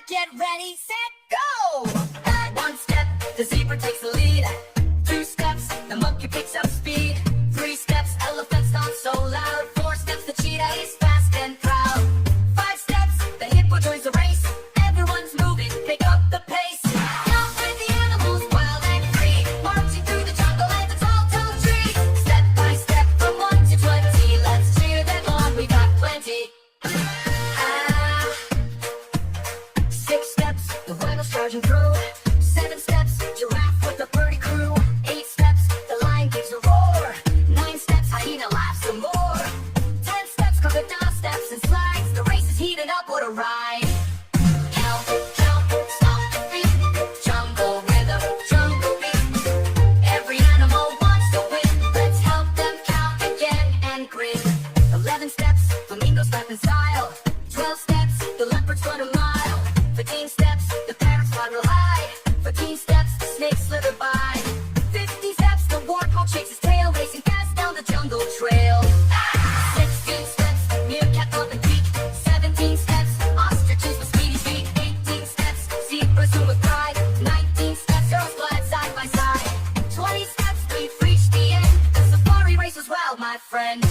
get ready, set, go! 1 step, the zebra takes the lead. 2 steps, the monkey picks up speed. 3 steps, elephant stomps so loud. 4 steps, the cheetah is fast and proud. 5 steps, the hippo joins the race. Everyone's moving, pick up the pace. Out with the animals, wild and free, marching through the jungle and the tall tree. Step by step, from 1 to 20, let's cheer them on, we got plenty. 6 steps, the rhino's charging through. 7 steps, giraffe with the birdie crew. 8 steps, the lion gives a roar. 9 steps, hyena laughs some more. 10 steps, crocodile steps and slides. The race is heating up, what a ride. Count, count, stop the beat. Jungle rhythm, jungle beat. Every animal wants to win. Let's help them count again and grin. 11 steps, flamingos laugh in style. 12 steps, the leopards run a mile. 15 steps, the parrots fly real high. 15 steps, the snakes slither by. 50 steps, the warthog shakes his tail, racing fast down the jungle trail. 16 steps, meerkat on the peak. 17 steps, ostriches with speedy feet. 18 steps, zebras zoom with pride. 19 steps, girls glide side by side. 20 steps, we've reached the end. The safari race was wild, my friend.